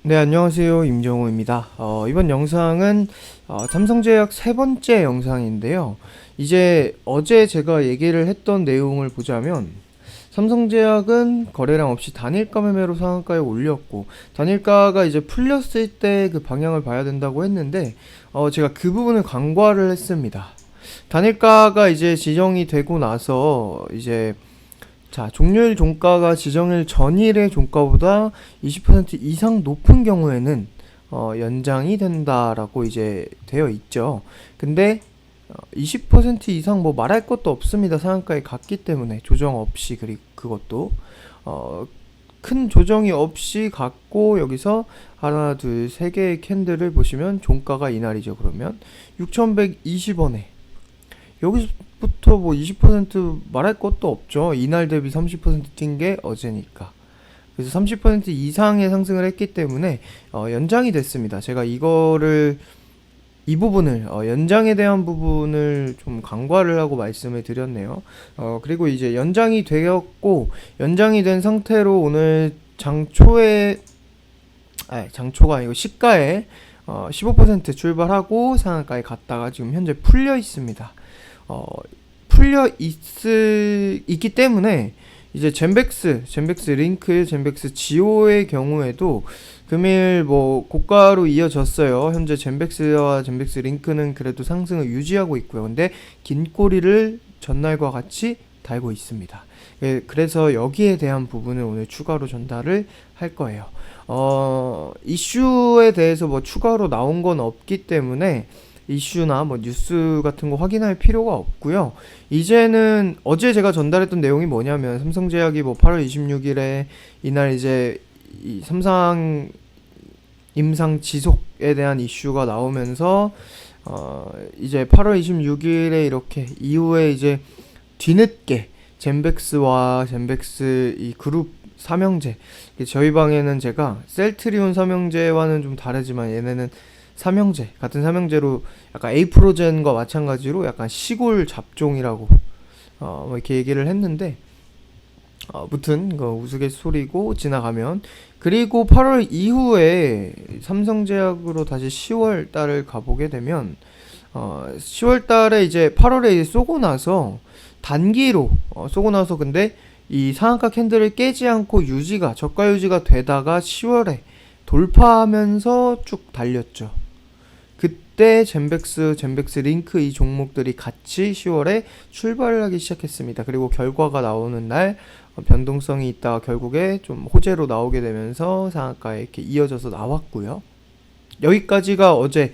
네, 안녕하세요. 임정호입니다. 이번 영상은 삼성제약 세 번째 영상인데요. 이제 어제 제가 얘기를 했던 내용을 보자면 삼성제약은 거래량 없이 단일가 매매로 상한가에 올렸고 단일가가 이제 풀렸을 때 그 방향을 봐야 된다고 했는데 제가 그 부분을 간과를 했습니다. 단일가가 이제 지정이 되고 나서 이제 종료일 종가가 지정일 전일의 종가보다 20% 이상 높은 경우에는 연장이 된다라고 이제 되어 있죠. 근데 20% 이상 뭐 말할 것도 없습니다. 상한가에 갔기 때문에 조정 없이, 그리고 그것도 큰 조정이 없이 갔고, 여기서 하나 둘 세 개의 캔들을 보시면 종가가 이날이죠. 그러면 6120원에 여기서부터 뭐 20% 말할 것도 없죠. 이날 대비 30% 뛴 게 어제니까. 그래서 30% 이상의 상승을 했기 때문에 연장이 됐습니다. 제가 이 부분을 연장에 대한 부분을 좀 간과를 하고 말씀을 드렸네요. 그리고 이제 연장이 되었고, 연장이 된 상태로 오늘 장초가 아니고 시가에 15% 출발하고 상한가에 갔다가 지금 현재 풀려 있습니다. 있기 때문에 이제 젠백스 링크, 젠백스 지오의 경우에도 금일 뭐 고가로 이어졌어요. 현재 젠백스와 젠백스 링크는 그래도 상승을 유지하고 있고요. 근데 긴 꼬리를 전날과 같이 달고 있습니다. 그래서 여기에 대한 부분을 오늘 추가로 전달을 할 거예요. 이슈에 대해서 뭐 추가로 나온 건 없기 때문에 이슈나 뭐 뉴스 같은 거 확인할 필요가 없고요. 이제는 어제 제가 전달했던 내용이 뭐냐면, 삼성제약이 뭐 8월 26일에 이날 이제 이 삼상 임상 지속에 대한 이슈가 나오면서 이제 8월 26일에 이렇게 이후에 이제 뒤늦게 젠백스와 젠백스 이 그룹 삼형제, 저희 방에는 제가 셀트리온 삼형제와는 좀 다르지만 얘네는 같은 삼형제로 약간 에이프로젠과 마찬가지로 약간 시골 잡종이라고 뭐 이렇게 얘기를 했는데, 무튼 그 우스갯소리고 지나가면, 그리고 8월 이후에 삼성제약으로 다시 10월 달을 가보게 되면 10월 달에 이제 8월에 쏘고 나서 단기로 쏘고 나서, 근데 이 상한가 캔들을 깨지 않고 저가 유지가 되다가 10월에 돌파하면서 쭉 달렸죠. 그때 젠백스 링크 이 종목들이 같이 10월에 출발을 하기 시작했습니다. 그리고 결과가 나오는 날 변동성이 있다가 결국에 좀 호재로 나오게 되면서 상한가에 이렇게 이어져서 나왔고요. 여기까지가 어제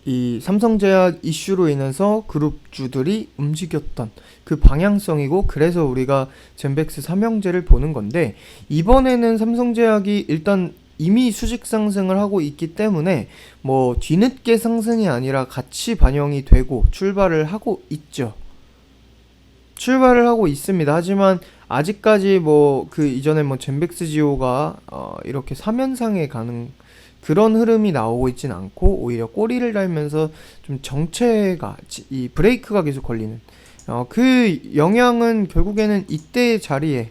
이 삼성제약 이슈로 인해서 그룹주들이 움직였던 그 방향성이고, 그래서 우리가 젠백스 삼형제를 보는 건데, 이번에는 삼성제약이 일단 이미 수직 상승을 하고 있기 때문에 뭐 뒤늦게 상승이 아니라 같이 반영이 되고 출발을 하고 있죠. 출발을 하고 있습니다. 하지만 아직까지 뭐 그 이전에 뭐 젠백스 지오가 이렇게 3연상에 가는 그런 흐름이 나오고 있진 않고, 오히려 꼬리를 달면서 좀 이 브레이크가 계속 걸리는 그 영향은 결국에는 이때의 자리에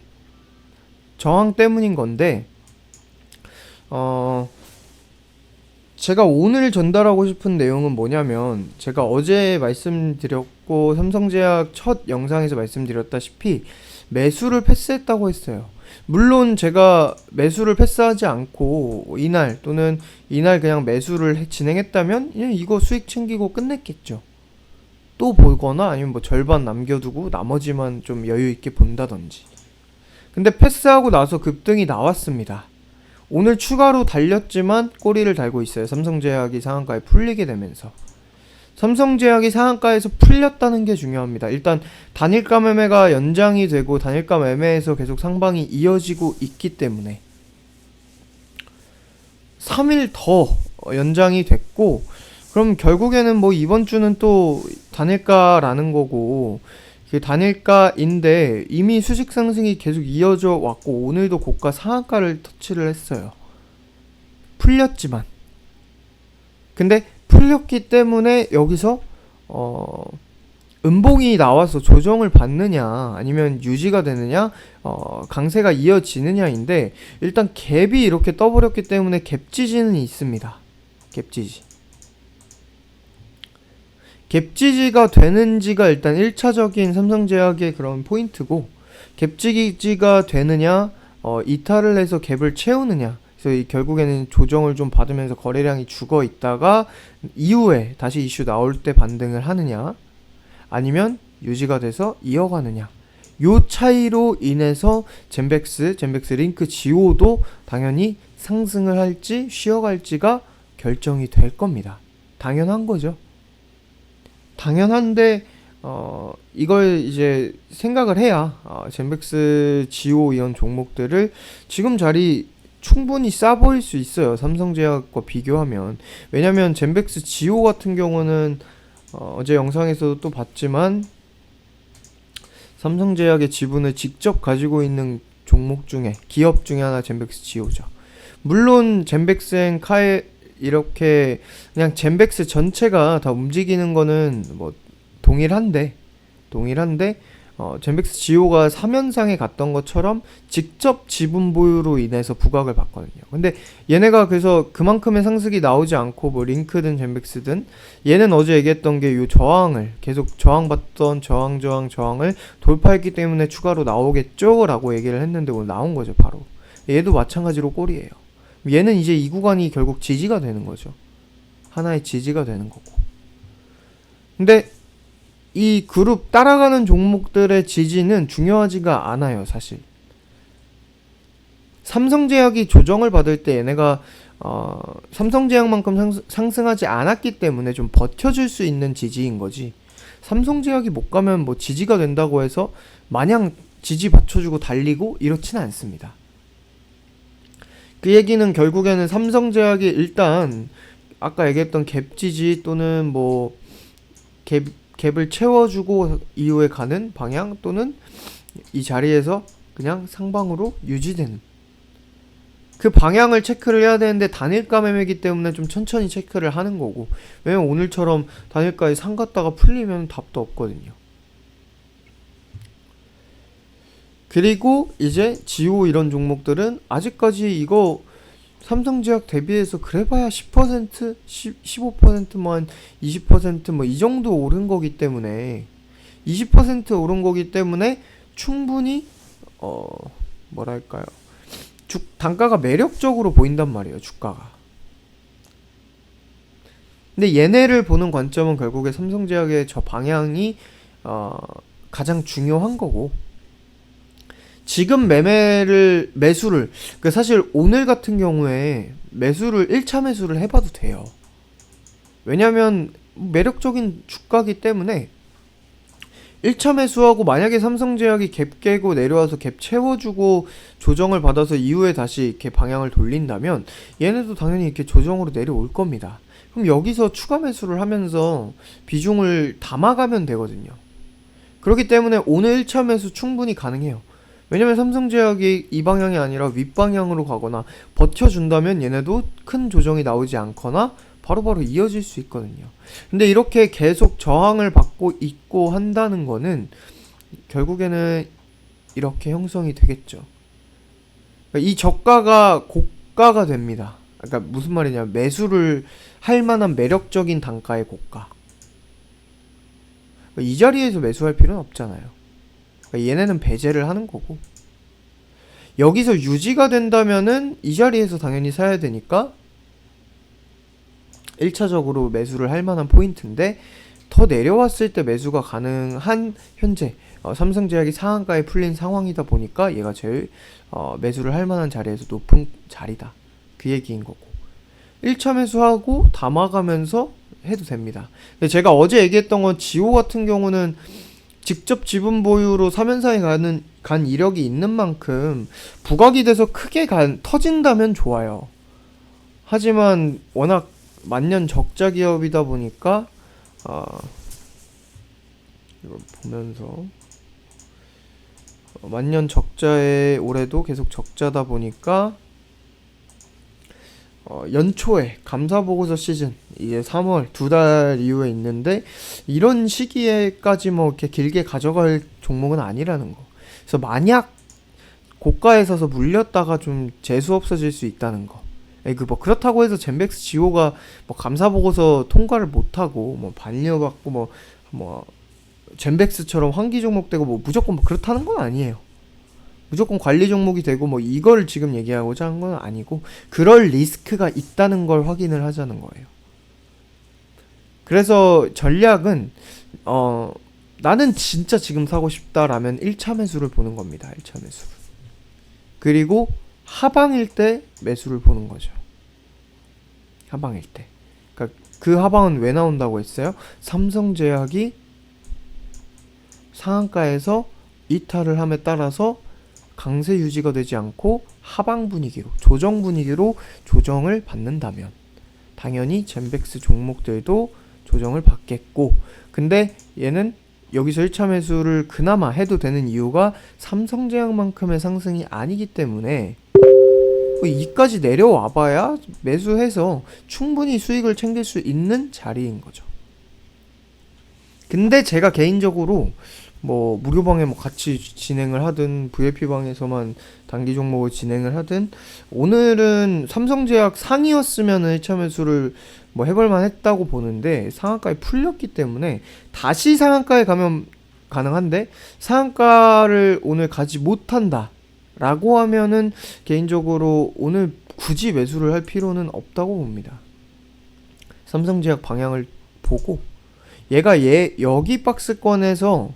저항 때문인 건데, 제가 오늘 전달하고 싶은 내용은 뭐냐면, 제가 어제 말씀드렸고 삼성제약 첫 영상에서 말씀드렸다시피 매수를 패스했다고 했어요. 물론 제가 매수를 패스하지 않고 이날 그냥 매수를 진행했다면 그냥 이거 수익 챙기고 끝냈겠죠. 또 보거나 아니면 뭐 절반 남겨두고 나머지만 좀 여유 있게 본다든지. 근데 패스하고 나서 급등이 나왔습니다. 오늘 추가로 달렸지만 꼬리를 달고 있어요. 삼성제약이 상한가에 풀리게 되면서. 삼성제약이 상한가에서 풀렸다는 게 중요합니다. 일단 단일가 매매가 연장이 되고 단일가 매매에서 계속 상방이 이어지고 있기 때문에 3일 더 연장이 됐고, 그럼 결국에는 뭐 이번 주는 또 단일가라는 거고, 그 단일가인데 이미 수직 상승이 계속 이어져 왔고, 오늘도 고가 상한가를 터치를 했어요. 풀렸지만. 근데 풀렸기 때문에 여기서 음봉이 나와서 조정을 받느냐 아니면 유지가 되느냐 강세가 이어지느냐인데, 일단 갭이 이렇게 떠버렸기 때문에 갭 지지는 있습니다. 갭 지지. 갭 지지가 되는지가 일단 1차적인 삼성제약의 그런 포인트고, 갭 지지가 되느냐 이탈을 해서 갭을 채우느냐, 그래서 결국에는 조정을 좀 받으면서 거래량이 죽어 있다가 이후에 다시 이슈 나올 때 반등을 하느냐 아니면 유지가 돼서 이어가느냐, 요 차이로 인해서 젠백스 링크 지오도 당연히 상승을 할지 쉬어갈지가 결정이 될 겁니다. 당연한 거죠. 당연한데 이걸 이제 생각을 해야 젠백스 지오 이런 종목들을 지금 자리 충분히 싸 보일 수 있어요. 삼성제약과 비교하면. 왜냐면 젠백스 지오 같은 경우는 어제 영상에서도 또 봤지만 삼성제약의 지분을 직접 가지고 있는 종목 중에, 기업 중에 하나 젠백스 지오죠. 물론 젠백스앤 카에 이렇게 그냥 젠백스 전체가 다 움직이는 거는 뭐 동일한데 젠백스 지오가 3연상에 갔던 것처럼 직접 지분 보유로 인해서 부각을 받거든요. 근데 얘네가 그래서 그만큼의 상승이 나오지 않고 뭐 링크든 젠백스든, 얘는 어제 얘기했던 게 요 저항을 계속 저항받던 저항을 돌파했기 때문에 추가로 나오겠죠 라고 얘기를 했는데 오늘 나온 거죠. 바로 얘도 마찬가지로 꼴이에요. 얘는 이제 이 구간이 결국 지지가 되는 거죠. 하나의 지지가 되는 거고. 근데 이 그룹 따라가는 종목들의 지지는 중요하지가 않아요, 사실. 삼성제약이 조정을 받을 때 얘네가 삼성제약만큼 상승하지 않았기 때문에 좀 버텨줄 수 있는 지지인 거지, 삼성제약이 못 가면 뭐 지지가 된다고 해서 마냥 지지 받쳐주고 달리고 이렇지는 않습니다. 그 얘기는 결국에는 삼성제약이 일단 아까 얘기했던 갭 지지 또는 뭐 갭을 채워주고 이후에 가는 방향, 또는 이 자리에서 그냥 상방으로 유지되는 그 방향을 체크를 해야 되는데, 단일가 매매이기 때문에 좀 천천히 체크를 하는 거고, 왜냐면 오늘처럼 단일가에 상 갔다가 풀리면 답도 없거든요. 그리고 이제 지오 이런 종목들은 아직까지 이거 삼성제약 대비해서 그래봐야 10%, 15%, 뭐 한 20% 뭐 이 정도 오른 거기 때문에, 20% 오른 거기 때문에 충분히 뭐랄까요, 단가가 매력적으로 보인단 말이에요, 주가가. 근데 얘네를 보는 관점은 결국에 삼성제약의 저 방향이 가장 중요한 거고, 지금 매수를 사실 오늘 같은 경우에 1차 매수를 해봐도 돼요. 왜냐면 매력적인 주가기 때문에 1차 매수하고, 만약에 삼성제약이 갭 깨고 내려와서 갭 채워주고 조정을 받아서 이후에 다시 이렇게 방향을 돌린다면 얘네도 당연히 이렇게 조정으로 내려올 겁니다. 그럼 여기서 추가 매수를 하면서 비중을 담아가면 되거든요. 그렇기 때문에 오늘 1차 매수 충분히 가능해요. 왜냐면 삼성제약이 이 방향이 아니라 윗방향으로 가거나 버텨준다면 얘네도 큰 조정이 나오지 않거나 바로바로 이어질 수 있거든요. 근데 이렇게 계속 저항을 받고 있고 한다는 거는 결국에는 이렇게 형성이 되겠죠. 그러니까 이 저가가 고가가 됩니다. 그러니까 무슨 말이냐, 매수를 할 만한 매력적인 단가의 고가. 이 자리에서 매수할 필요는 없잖아요. 얘네는 배제를 하는 거고, 여기서 유지가 된다면은 이 자리에서 당연히 사야 되니까 1차적으로 매수를 할 만한 포인트인데, 더 내려왔을 때 매수가 가능한 현재 삼성제약이 상한가에 풀린 상황이다 보니까 얘가 제일 매수를 할 만한 자리에서 높은 자리다, 그 얘기인 거고, 1차 매수하고 담아가면서 해도 됩니다. 근데 제가 어제 얘기했던 건 지오 같은 경우는 직접 지분 보유로 3연상에 간 이력이 있는 만큼 부각이 돼서 크게 터진다면 좋아요. 하지만 워낙 만년 적자 기업이다 보니까 이걸 보면서 만년 적자에 올해도 계속 적자다 보니까 연초에 감사보고서 시즌 이게 3월 2달 이후에 있는데 이런 시기에까지 뭐 이렇게 길게 가져갈 종목은 아니라는 거. 그래서 만약 고가에 서서 물렸다가 좀 재수 없어질 수 있다는 거. 그 뭐 그렇다고 해서 젠백스 지호가 뭐 감사보고서 통과를 못하고 뭐 반려받고 뭐 젠백스처럼 환기 종목 되고 뭐 무조건 뭐 그렇다는 건 아니에요. 무조건 관리 종목이 되고 뭐 이걸 지금 얘기하고자 한 건 아니고 그럴 리스크가 있다는 걸 확인을 하자는 거예요. 그래서 전략은 나는 진짜 지금 사고 싶다라면 1차 매수를 보는 겁니다. 1차 매수. 그리고 하방일 때 매수를 보는 거죠. 하방일 때. 그러니까 그 하방은 왜 나온다고 했어요? 삼성제약이 상한가에서 이탈을 함에 따라서 강세 유지가 되지 않고 하방 분위기로, 조정 분위기로 조정을 받는다면 당연히 젠백스 종목들도 조정을 받겠고, 근데 얘는 여기서 1차 매수를 그나마 해도 되는 이유가 삼성제약만큼의 상승이 아니기 때문에 이까지 내려와봐야 매수해서 충분히 수익을 챙길 수 있는 자리인 거죠. 근데 제가 개인적으로 뭐 무료방에 뭐 같이 진행을 하든 VIP방에서만 단기 종목을 진행을 하든 오늘은 삼성제약 상이었으면 1차 매수를 뭐 해볼만 했다고 보는데 상한가에 풀렸기 때문에 다시 상한가에 가면 가능한데 상한가를 오늘 가지 못한다 라고 하면은 개인적으로 오늘 굳이 매수를 할 필요는 없다고 봅니다. 삼성제약 방향을 보고 얘가 여기 박스권에서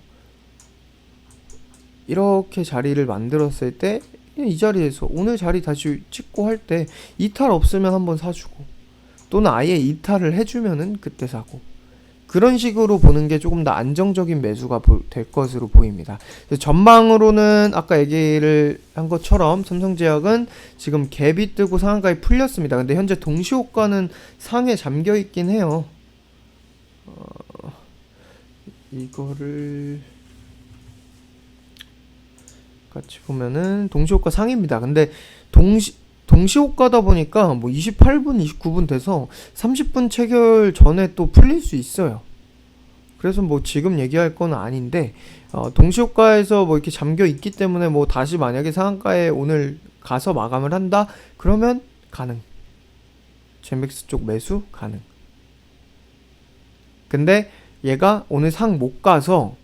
이렇게 자리를 만들었을 때 이 자리에서 오늘 자리 다시 찍고 할 때 이탈 없으면 한번 사주고 또는 아예 이탈을 해주면은 그때 사고 그런 식으로 보는 게 조금 더 안정적인 매수가 될 것으로 보입니다. 전망으로는 아까 얘기를 한 것처럼 삼성제약은 지금 갭이 뜨고 상한가에 풀렸습니다. 근데 현재 동시호가는 상에 잠겨 있긴 해요. 이거를 같이 보면은 동시호가 상입니다. 근데 동시호가다 보니까 뭐 28분, 29분 돼서 30분 체결 전에 또 풀릴 수 있어요. 그래서 뭐 지금 얘기할 건 아닌데 동시호가에서 뭐 이렇게 잠겨 있기 때문에 뭐 다시 만약에 상한가에 오늘 가서 마감을 한다? 그러면 가능. 젠백스 쪽 매수 가능. 근데 얘가 오늘 상 못 가서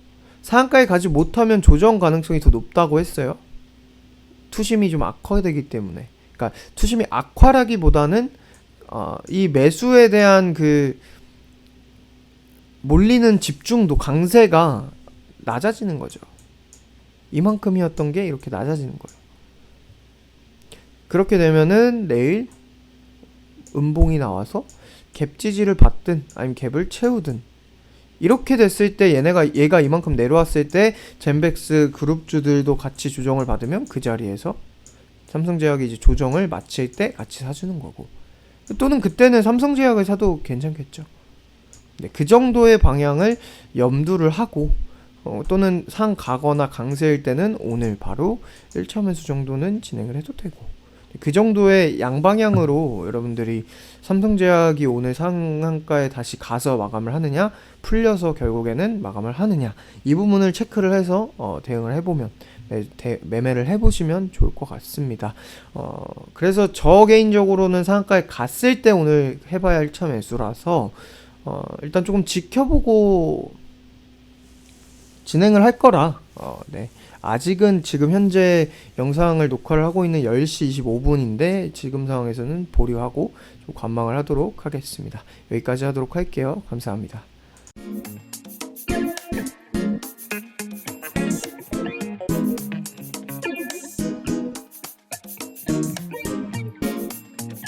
상한가에 가지 못하면 조정 가능성이 더 높다고 했어요. 투심이 좀 악화되기 때문에. 그러니까 투심이 악화라기보다는 이 매수에 대한 그 몰리는 집중도 강세가 낮아지는 거죠. 이만큼이었던 게 이렇게 낮아지는 거예요. 그렇게 되면은 내일 음봉이 나와서 갭 지지를 받든 아니면 갭을 채우든 이렇게 됐을 때 얘가 이만큼 내려왔을 때 젠백스 그룹주들도 같이 조정을 받으면 그 자리에서 삼성제약이 이제 조정을 마칠 때 같이 사주는 거고 또는 그때는 삼성제약을 사도 괜찮겠죠. 네, 그 정도의 방향을 염두를 하고 또는 상 가거나 강세일 때는 오늘 바로 1차 매수 정도는 진행을 해도 되고 그 정도의 양방향으로 여러분들이 삼성제약이 오늘 상한가에 다시 가서 마감을 하느냐 풀려서 결국에는 마감을 하느냐 이 부분을 체크를 해서 대응을 해보면 매매를 해보시면 좋을 것 같습니다. 그래서 저 개인적으로는 상한가에 갔을 때 오늘 해봐야 할 1차 매수라서 일단 조금 지켜보고 진행을 할 거라 네. 아직은 지금 현재 영상을 녹화를 하고 있는 10시 25분인데 지금 상황에서는 보류하고 좀 관망을 하도록 하겠습니다. 여기까지 하도록 할게요. 감사합니다.